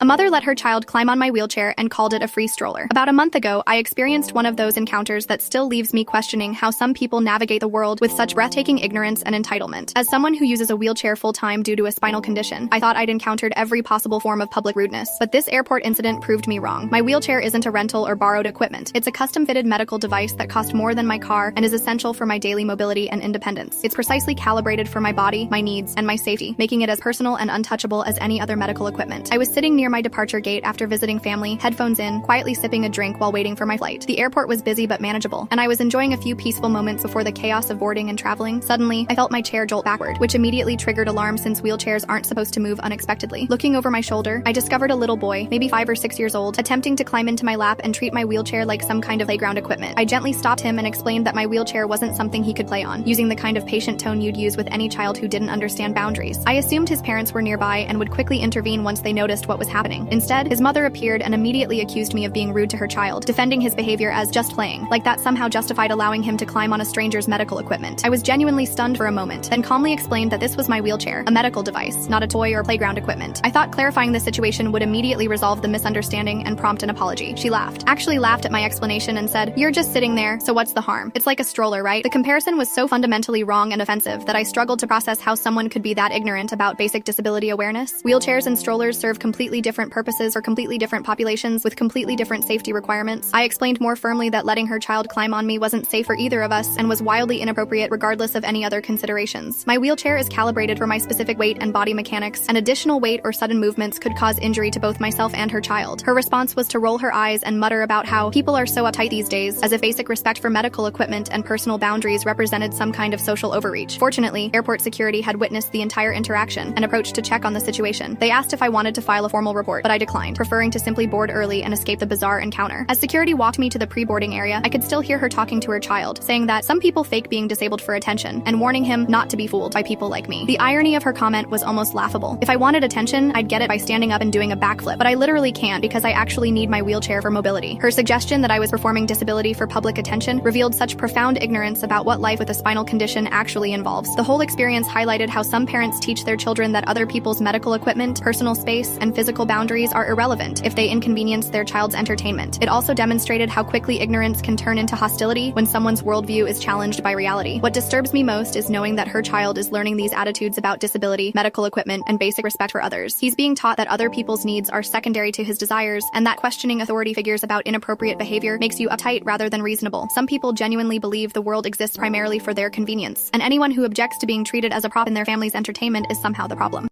A mother let her child climb on my wheelchair and called it a free stroller. About a month ago, I experienced one of those encounters that still leaves me questioning how some people navigate the world with such breathtaking ignorance and entitlement. As someone who uses a wheelchair full-time due to a spinal condition, I thought I'd encountered every possible form of public rudeness. But this airport incident proved me wrong. My wheelchair isn't a rental or borrowed equipment. It's a custom-fitted medical device that cost more than my car and is essential for my daily mobility and independence. It's precisely calibrated for my body, my needs, and my safety, making it as personal and untouchable as any other medical equipment. I was sitting near my departure gate after visiting family, headphones in, quietly sipping a drink while waiting for my flight. The airport was busy but manageable, and I was enjoying a few peaceful moments before the chaos of boarding and traveling. Suddenly, I felt my chair jolt backward, which immediately triggered alarm since wheelchairs aren't supposed to move unexpectedly. Looking over my shoulder, I discovered a little boy, maybe 5 or 6 years old, attempting to climb into my lap and treat my wheelchair like some kind of playground equipment. I gently stopped him and explained that my wheelchair wasn't something he could play on, using the kind of patient tone you'd use with any child who didn't understand boundaries. I assumed his parents were nearby and would quickly intervene once they noticed what was happening. Instead, his mother appeared and immediately accused me of being rude to her child, defending his behavior as just playing, like that somehow justified allowing him to climb on a stranger's medical equipment. I was genuinely stunned for a moment, then calmly explained that this was my wheelchair, a medical device, not a toy or playground equipment. I thought clarifying the situation would immediately resolve the misunderstanding and prompt an apology. She actually laughed at my explanation and said, "You're just sitting there, so what's the harm? It's like a stroller, right?" The comparison was so fundamentally wrong and offensive that I struggled to process how someone could be that ignorant about basic disability awareness. Wheelchairs and strollers serve completely different purposes for completely different populations with completely different safety requirements. I explained more firmly that letting her child climb on me wasn't safe for either of us and was wildly inappropriate regardless of any other considerations. My wheelchair is calibrated for my specific weight and body mechanics, and additional weight or sudden movements could cause injury to both myself and her child. Her response was to roll her eyes and mutter about how people are so uptight these days, as if basic respect for medical equipment and personal boundaries represented some kind of social overreach. Fortunately, airport security had witnessed the entire interaction and approached to check on the situation. They asked if I wanted to file a formal report, but I declined, preferring to simply board early and escape the bizarre encounter. As security walked me to the pre-boarding area, I could still hear her talking to her child, saying that some people fake being disabled for attention, and warning him not to be fooled by people like me. The irony of her comment was almost laughable. If I wanted attention, I'd get it by standing up and doing a backflip, but I literally can't because I actually need my wheelchair for mobility. Her suggestion that I was performing disability for public attention revealed such profound ignorance about what life with a spinal condition actually involves. The whole experience highlighted how some parents teach their children that other people's medical equipment, personal space, and physical boundaries are irrelevant if they inconvenience their child's entertainment. It also demonstrated how quickly ignorance can turn into hostility when someone's worldview is challenged by reality. What disturbs me most is knowing that her child is learning these attitudes about disability, medical equipment, and basic respect for others. He's being taught that other people's needs are secondary to his desires, and that questioning authority figures about inappropriate behavior makes you uptight rather than reasonable. Some people genuinely believe the world exists primarily for their convenience, and anyone who objects to being treated as a prop in their family's entertainment is somehow the problem.